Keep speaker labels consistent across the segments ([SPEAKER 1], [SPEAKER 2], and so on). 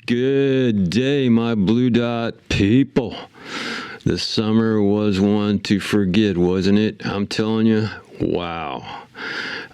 [SPEAKER 1] Good day, my blue dot people. The summer was one to forget, wasn't it? I'm telling you, wow.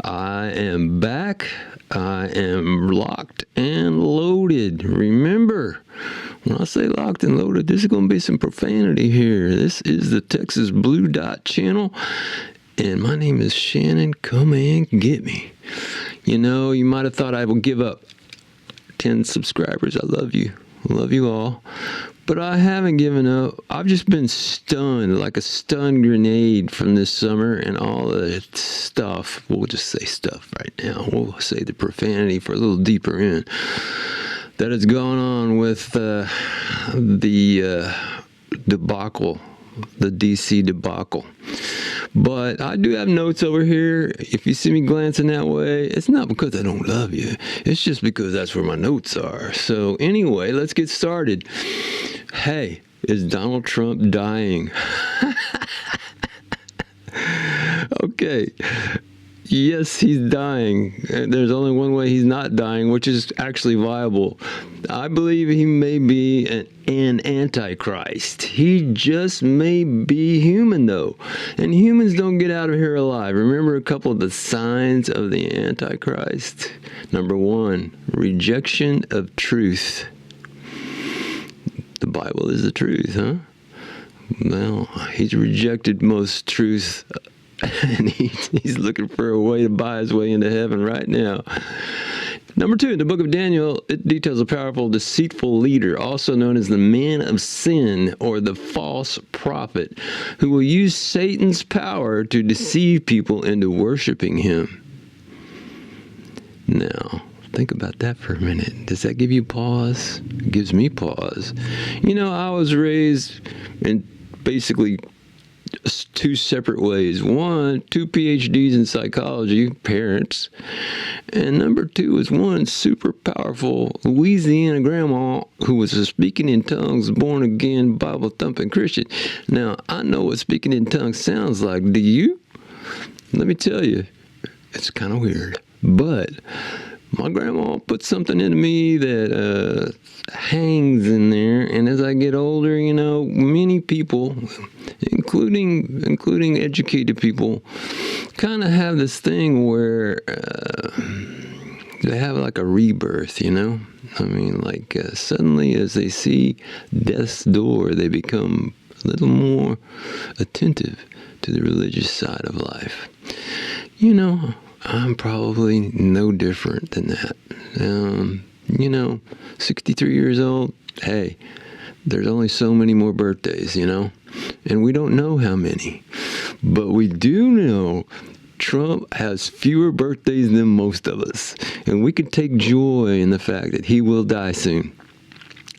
[SPEAKER 1] I am back. I am locked and loaded. Remember, when I say locked and loaded, there's going to be some profanity here. This is the Texas Blue Dot channel, and my name is Shannon. Come and get me. You know, you might have thought I would give up 10 subscribers. I love you. I love you all. But I haven't given up. I've just been stunned, like a stun grenade from this summer and all the stuff. We'll just say stuff right now. We'll say the profanity for a little deeper in. That has gone on with the debacle, the DC debacle. But I do have notes over here. If you see me glancing that way, it's not because I don't love you. It's just because that's where my notes are. So anyway, let's get started. Hey, is Donald Trump dying? Okay. Yes, he's dying. There's only one way he's not dying, which is actually viable. I believe he may be an antichrist. He just may be human, though. And humans don't get out of here alive. Remember a couple of the signs of the antichrist? Number one, rejection of truth. The Bible is the truth, huh? Well, he's rejected most truth. And he's looking for a way to buy his way into heaven right now. Number two, in the book of Daniel, it details a powerful, deceitful leader, also known as the man of sin or the false prophet, who will use Satan's power to deceive people into worshiping him. Now, think about that for a minute. Does that give you pause? It gives me pause. You know, I was raised in basically two separate ways. One, 2 PhDs in psychology, parents. And number two is one super powerful Louisiana grandma who was a speaking in tongues, born again, Bible thumping Christian. Now, I know what speaking in tongues sounds like. Do you? Let me tell you, it's kind of weird. But my grandma put something into me that hangs in there, and as I get older, you know, many people, including educated people, kind of have this thing where they have like a rebirth, you know? I mean, like suddenly as they see death's door, they become a little more attentive to the religious side of life. You know, I'm probably no different than that. You know, 63 years old, hey, there's only so many more birthdays, you know? And we don't know how many. But we do know Trump has fewer birthdays than most of us. And we can take joy in the fact that he will die soon.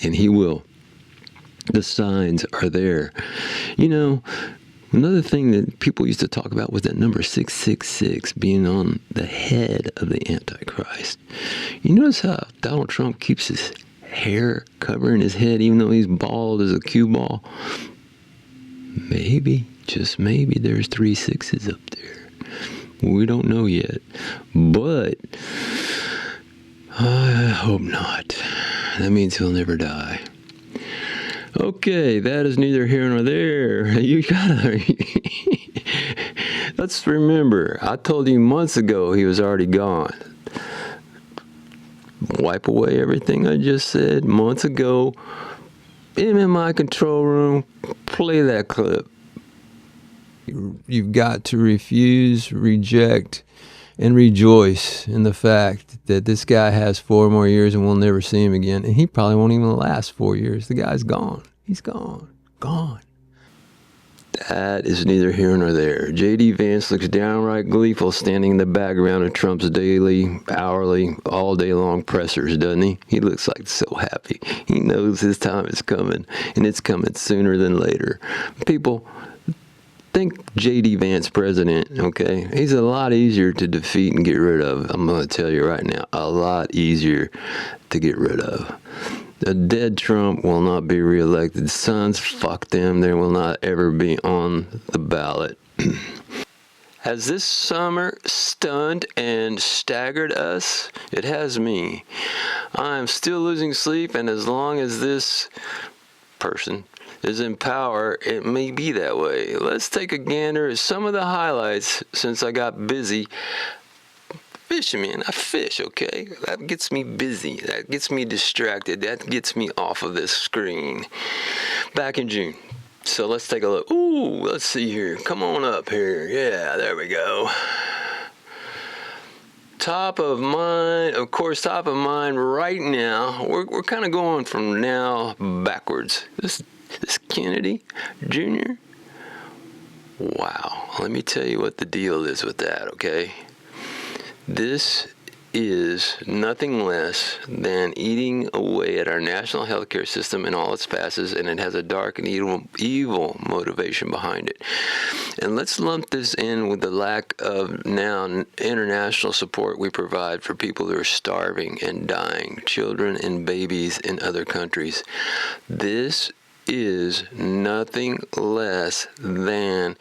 [SPEAKER 1] And he will. The signs are there. You know, another thing that people used to talk about was that number 666 being on the head of the Antichrist. You notice how Donald Trump keeps his hair covering his head even though he's bald as a cue ball? Maybe, just maybe, there's 3 6s up there. We don't know yet. But I hope not. That means he'll never die. Okay, that is neither here nor there. You gotta... Let's remember, I told you months ago he was already gone. Wipe away everything I just said months ago. I'm in my control room. Play that clip. You've got to refuse, reject, and rejoice in the fact that this guy has 4 more years and we'll never see him again. And he probably won't even last 4 years. The guy's gone. He's gone. Gone. That is neither here nor there. J.D. Vance looks downright gleeful standing in the background of Trump's daily, hourly, all day long pressers, doesn't he? He looks like so happy. He knows his time is coming, and it's coming sooner than later. People, think J.D. Vance president, okay? He's a lot easier to defeat and get rid of. I'm going to tell you right now, a lot easier to get rid of. A dead Trump will not be reelected. Sons, fuck them. They will not ever be on the ballot. Has this summer stunned and staggered us? It has me. I'm still losing sleep, and as long as this person is in power, it may be that way. Let's take a gander at some of the highlights since I got busy fishing, man. I fish, okay? That gets me busy. That gets me distracted. That gets me off of this screen. Back in June. So let's take a look. Ooh, let's see here. Come on up here. Yeah, there we go. Top of mind, of course, top of mind right now. We're kind of going from now backwards. This Kennedy Jr. Wow. Let me tell you what the deal is with that, okay? This is nothing less than eating away at our national healthcare system and all its passes, and it has a dark and evil motivation behind it. And let's lump this in with the lack of now international support we provide for people who are starving and dying, children and babies in other countries. This is nothing less than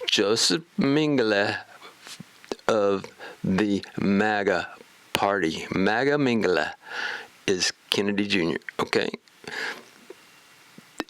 [SPEAKER 1] Joseph Mengele of the MAGA party. MAGA Mengele is Kennedy Jr., okay?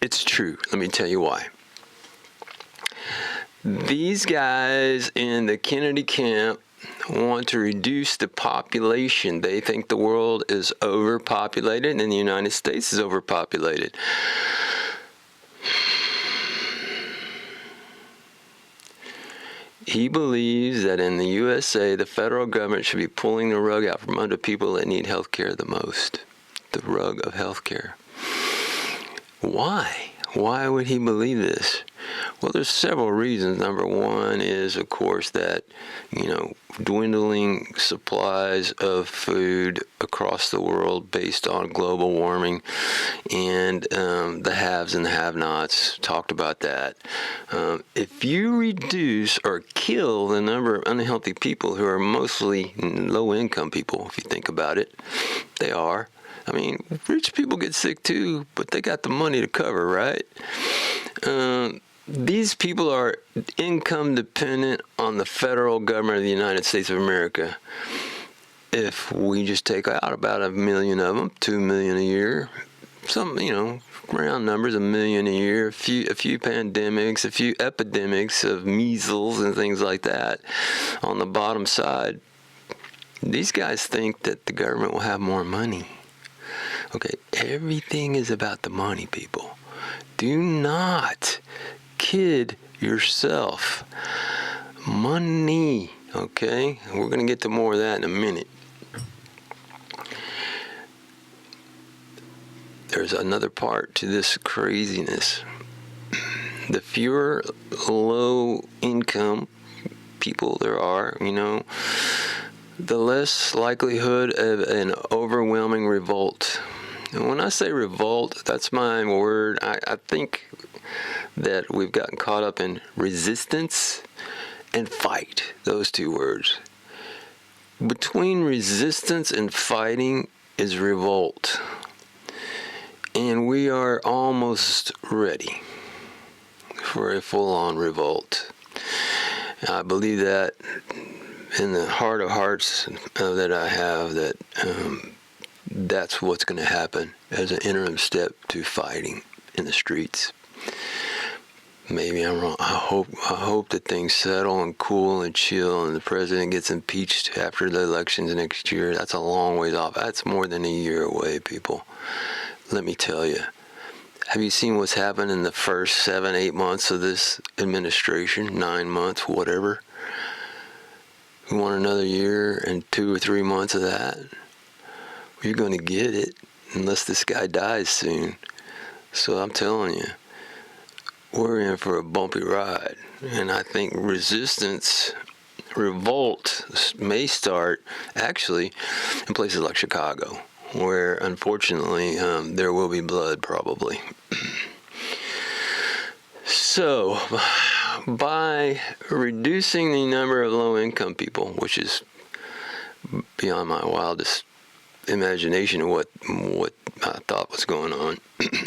[SPEAKER 1] It's true. Let me tell you why. These guys in the Kennedy camp want to reduce the population. They think the world is overpopulated and the United States is overpopulated. He believes that in the USA, the federal government should be pulling the rug out from under people that need health care the most. The rug of health care. Why? Why would he believe this? Well, there's several reasons. Number one is, of course, that, dwindling supplies of food across the world based on global warming and the haves and the have-nots. Talked about that. If you reduce or kill the number of unhealthy people who are mostly low-income people, if you think about it, they are. I mean, rich people get sick too, but they got the money to cover, right? These people are income dependent on the federal government of the United States of America. If we just take out about 1 million of them, 2 million a year, some, round numbers, 1 million a year, a few pandemics, a few epidemics of measles and things like that on the bottom side, these guys think that the government will have more money. Okay, everything is about the money, people. Do not kid yourself. Money, okay? We're going to get to more of that in a minute. There's another part to this craziness. The fewer low-income people there are, the less likelihood of an overwhelming revolt. And when I say revolt, that's my word. I think that we've gotten caught up in resistance and fight, those two words. Between resistance and fighting is revolt. And we are almost ready for a full-on revolt. I believe that in the heart of hearts that I have, that that's what's going to happen as an interim step to fighting in the streets. Maybe I'm wrong. I hope that things settle and cool and chill and the president gets impeached after the elections next year. That's a long ways off. That's more than a year away, people. Let me tell you. Have you seen what's happened in the first 7-8 months of this administration? 9 months, whatever. We want another year and 2 or 3 months of that. You're going to get it unless this guy dies soon. So I'm telling you, we're in for a bumpy ride. And I think resistance, revolt may start actually in places like Chicago, where unfortunately there will be blood probably. So by reducing the number of low-income people, which is beyond my wildest imagination of what I thought was going on,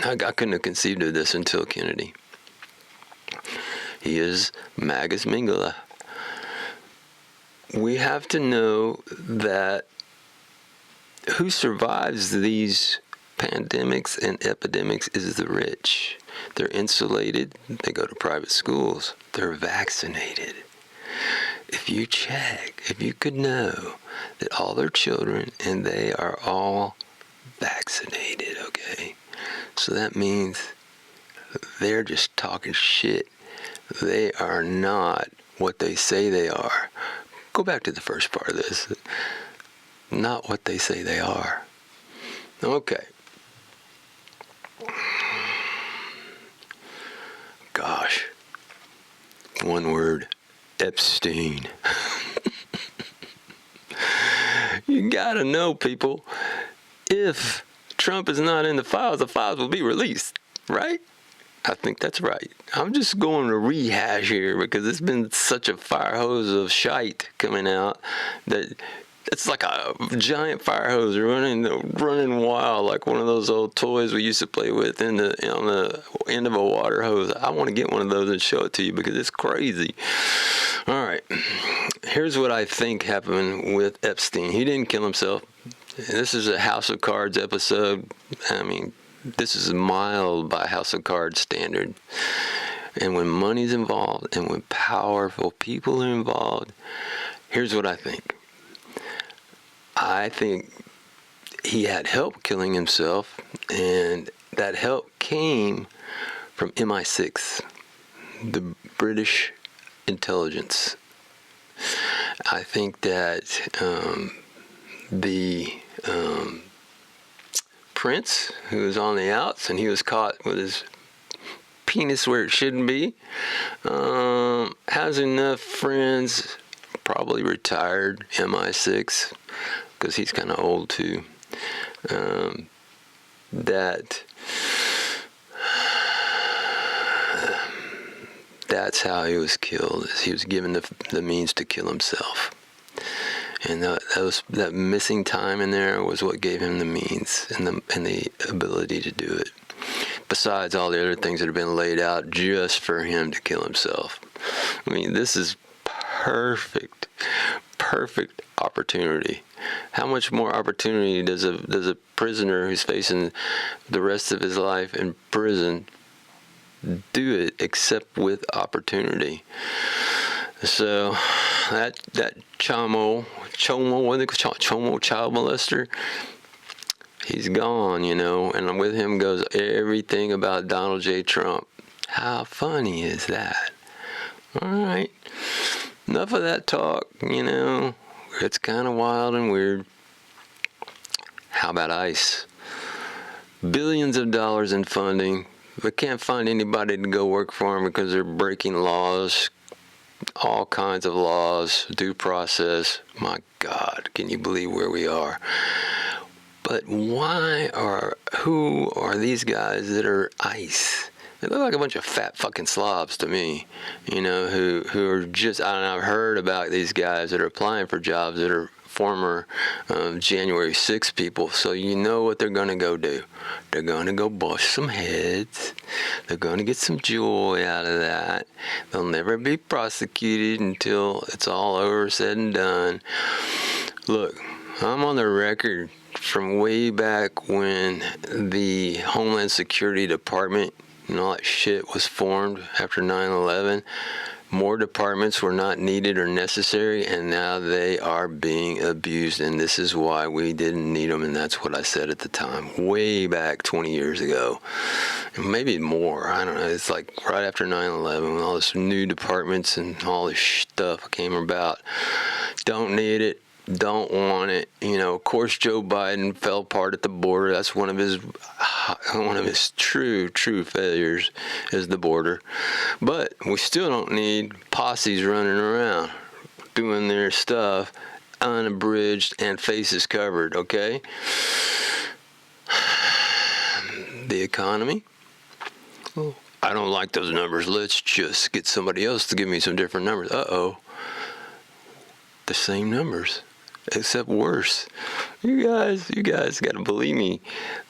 [SPEAKER 1] I couldn't have conceived of this until Kennedy. He is MAGA's Mengele. we have to know that who survives these pandemics and epidemics is the rich. They're insulated. They go to private schools. They're vaccinated. If you check, if you could know that all their children and they are all vaccinated, okay? So that means they're just talking shit. They are not what they say they are. Go back to the first part of this. Not what they say they are. Okay. Gosh. One word. Epstein. You gotta know, people, if Trump is not in the files will be released, right? I think that's right. I'm just going to rehash here because it's been such a fire hose of shite coming out that it's like a giant fire hose running wild, like one of those old toys we used to play with on the end of a water hose. I want to get one of those and show it to you because it's crazy. All right, here's what I think happened with Epstein. He didn't kill himself. This is a House of Cards episode. I mean, this is mild by House of Cards standard. And when money's involved and when powerful people are involved, here's what I think. I think he had help killing himself, and that help came from MI6, the British intelligence. I think that the prince, who was on the outs, and he was caught with his penis where it shouldn't be, has enough friends, probably retired MI6, because he's kind of old too, that's how he was killed. He was given the means to kill himself. And that missing time in there was what gave him the means and the ability to do it. Besides all the other things that have been laid out just for him to kill himself. I mean, this is perfect opportunity. How much more opportunity does a prisoner who's facing the rest of his life in prison do it except with opportunity? So that Chomo child molester, he's gone, and with him goes everything about Donald J. Trump. How funny is that? All right, enough of that talk. It's kind of wild and weird. How about ICE? Billions of dollars in funding, but can't find anybody to go work for them because they're breaking laws. All kinds of laws, due process. My God, can you believe where we are? But who are these guys that are ICE? They look like a bunch of fat fucking slobs to me, who are just, I've heard about these guys that are applying for jobs that are former January 6 people, so you know what they're going to go do. They're going to go bust some heads. They're going to get some joy out of that. They'll never be prosecuted until it's all over, said and done. Look, I'm on the record from way back when the Homeland Security Department and all that shit was formed after 9/11. More departments were not needed or necessary, and now they are being abused, and this is why we didn't need them, and that's what I said at the time, way back 20 years ago, maybe more. I don't know. It's like right after 9/11 when all this new departments and all this stuff came about. Don't need it. Don't want it. Of course, Joe Biden fell apart at the border. That's one of his true failures is the border. But we still don't need posses running around doing their stuff unabridged and faces covered, okay? The economy? Oh, I don't like those numbers. Let's just get somebody else to give me some different numbers. Uh-oh. The same numbers, except worse. You guys got to believe me.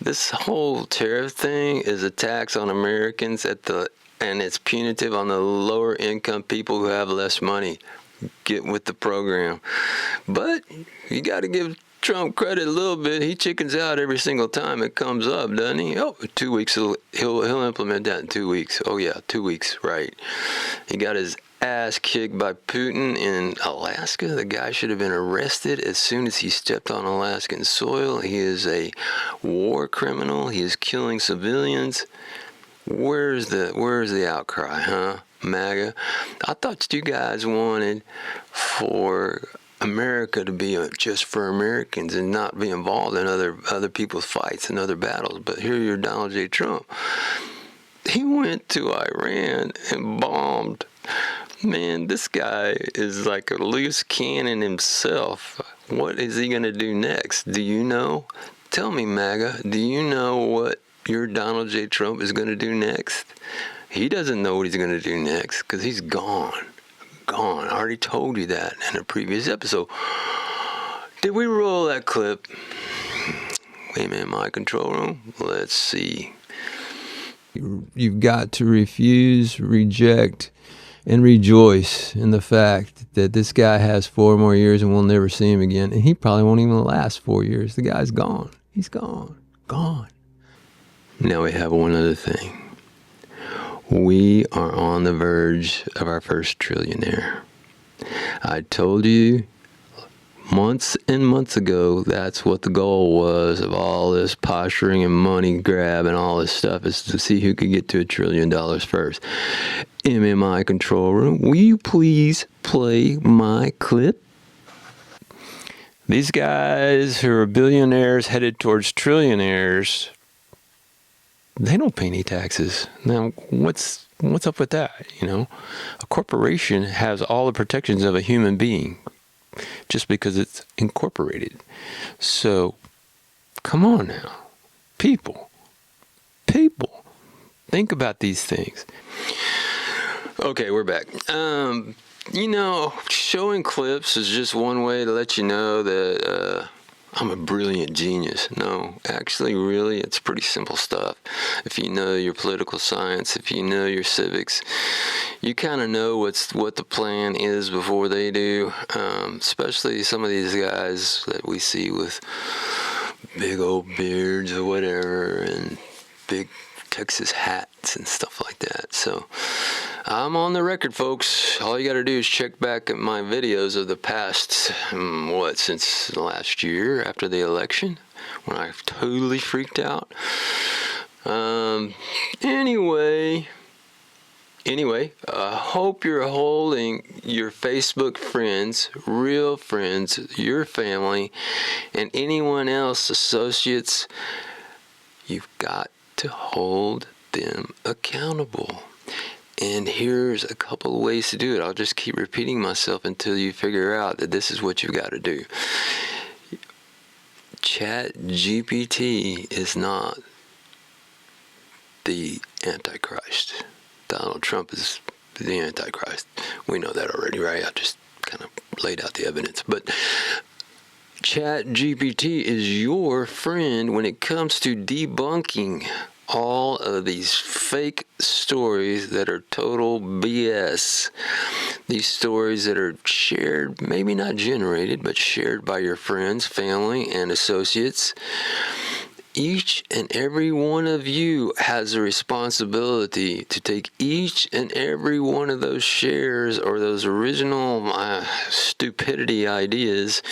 [SPEAKER 1] This whole tariff thing is a tax on Americans and it's punitive on the lower income people who have less money. get with the program. But you got to give Trump credit a little bit. He chickens out every single time it comes up, doesn't he? Oh, 2 weeks, he'll implement that in 2 weeks. Oh yeah, 2 weeks, right. He got his ass kicked by Putin in Alaska. The guy should have been arrested as soon as he stepped on Alaskan soil. He is a war criminal. He is killing civilians. Where's the outcry, huh? MAGA. I thought you guys wanted for America to be just for Americans and not be involved in other people's fights and other battles. But here you're Donald J. Trump. He went to Iran and bombed. Man, this guy is like a loose cannon himself. What is he going to do next? Do you know? Tell me, MAGA, do you know what your Donald J. Trump is going to do next? He doesn't know what he's going to do next because he's gone. Gone. I already told you that in a previous episode. Did we roll that clip? Wait a minute, my control room? Let's see. You've got to refuse, reject, and rejoice in the fact that this guy has 4 more years and we'll never see him again. And he probably won't even last 4 years. The guy's gone. He's gone. Gone. Now we have one other thing. We are on the verge of our first trillionaire. I told you months and months ago that's what the goal was of all this posturing and money grab and all this stuff, is to see who could get to $1 trillion first. MMI control room, will you please play my clip? These guys who are billionaires headed towards trillionaires, they don't pay any taxes. Now, what's up with that? You know, a corporation has all the protections of a human being just because it's incorporated. So, come on now. People, think about these things. Okay, we're back. You know, showing clips is just one way to let you know that I'm a brilliant genius. No, actually, really, it's pretty simple stuff. If you know your political science, if you know your civics, you kind of know what the plan is before they do. Especially some of these guys that we see with big old beards or whatever, and big Texas hats and stuff like that. So I'm on the record, folks. All you got to do is check back at my videos of the past, since last year after the election, when I totally freaked out. Anyway, I hope you're holding your Facebook friends, real friends, your family, and anyone else, associates. You've got to hold them accountable. And here's a couple of ways to do it. I'll just keep repeating myself until you figure out that this is what you've got to do. ChatGPT is not the Antichrist. Donald Trump is the Antichrist. We know that already, right? I just kind of laid out the evidence. But ChatGPT is your friend when it comes to debunking all of these fake stories that are total BS. These stories that are shared, maybe not generated, but shared by your friends, family, and associates. Each and every one of you has a responsibility to take each and every one of those shares or those original stupidity ideas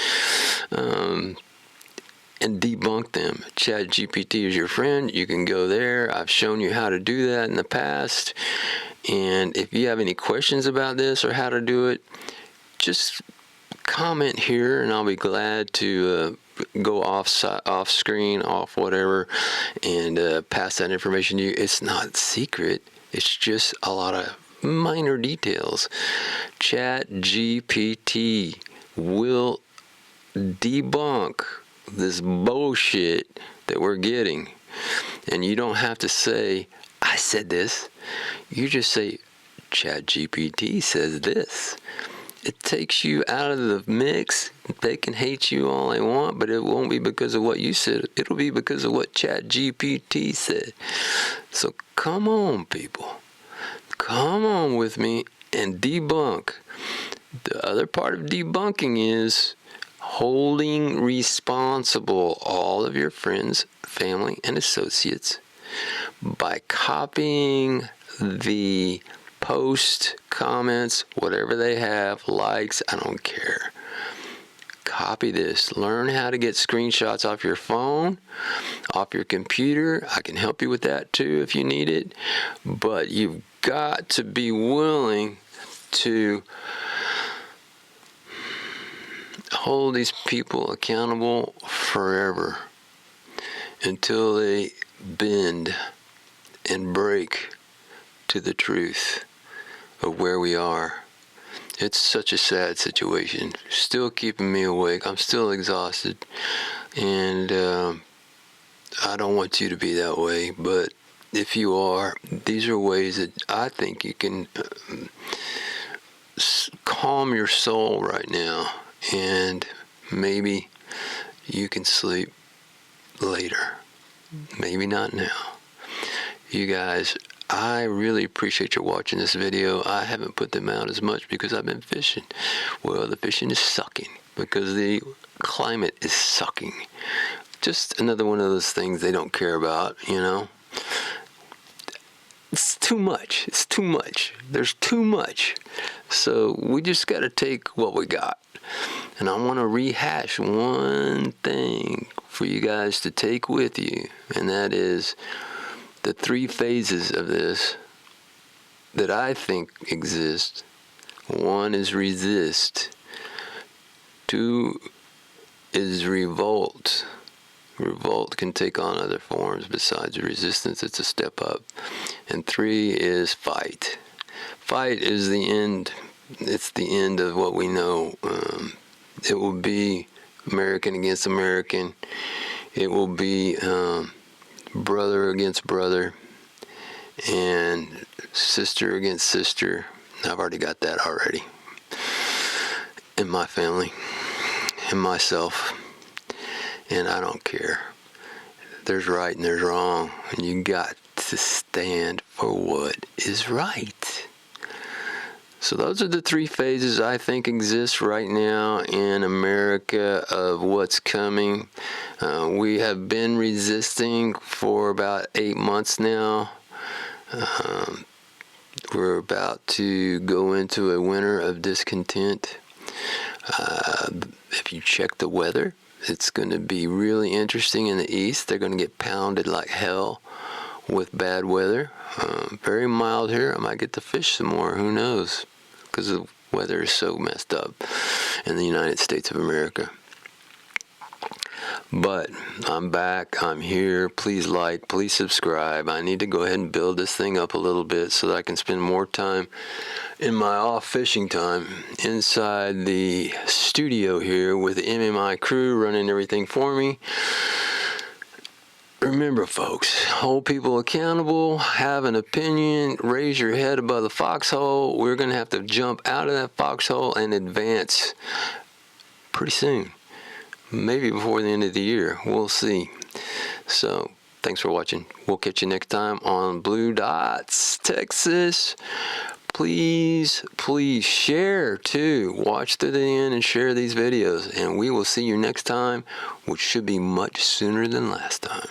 [SPEAKER 1] and debunk them. ChatGPT is your friend. You can go there. I've shown you how to do that in the past. And if you have any questions about this or how to do it, just comment here and I'll be glad to go off screen, off whatever, and pass that information to you. It's not secret. It's just a lot of minor details. ChatGPT will debunk this bullshit that we're getting. And you don't have to say, I said this. You just say, ChatGPT says this. It takes you out of the mix. They can hate you all they want, but it won't be because of what you said. It'll be because of what ChatGPT said. So come on, people. Come on with me and debunk The other part of debunking is holding responsible all of your friends, family, and associates by copying the post, comments, whatever they have, likes, I don't care. Copy this. Learn how to get screenshots off your phone, off your computer. I can help you with that too if you need it. But you've got to be willing to hold these people accountable forever until they bend and break to the truth of where we are. It's such a sad situation. Still keeping me awake. I'm still exhausted. And I don't want you to be that way. But if you are, these are ways that I think you can calm your soul right now. And maybe you can sleep later. Maybe not now. You guys, I really appreciate you watching this video. I haven't put them out as much because I've been fishing. Well, the fishing is sucking because the climate is sucking. Just another one of those things they don't care about, you know. It's too much. It's too much. There's too much. So we just got to take what we got. And I want to rehash one thing for you guys to take with you, and that is the 3 phases of this that I think exist. 1 is resist. 2 is revolt. Revolt can take on other forms besides resistance. It's a step up. And 3 is fight. Fight is the end. It's the end of what we know. It will be American against American. It will be brother against brother and sister against sister. I've already got that already in my family, in myself, and I don't care. There's right and there's wrong, and you got to stand for what is right. So those are the 3 phases I think exist right now in America of what's coming. We have been resisting for about 8 months now. We're about to go into a winter of discontent. If you check the weather, it's going to be really interesting in the east. They're going to get pounded like hell with bad weather. Very mild here. I might get to fish some more. Who knows? Because the weather is so messed up in the United States of America. But I'm back. I'm here. Please like. Please subscribe. I need to go ahead and build this thing up a little bit so that I can spend more time in my off fishing time inside the studio here with the MMI crew running everything for me. Remember, folks, hold people accountable, have an opinion, raise your head above the foxhole. We're going to have to jump out of that foxhole and advance pretty soon. Maybe before the end of the year. We'll see. So, thanks for watching. We'll catch you next time on Blue Dots, Texas. Please, please share too. Watch to the end and share these videos. And we will see you next time, which should be much sooner than last time.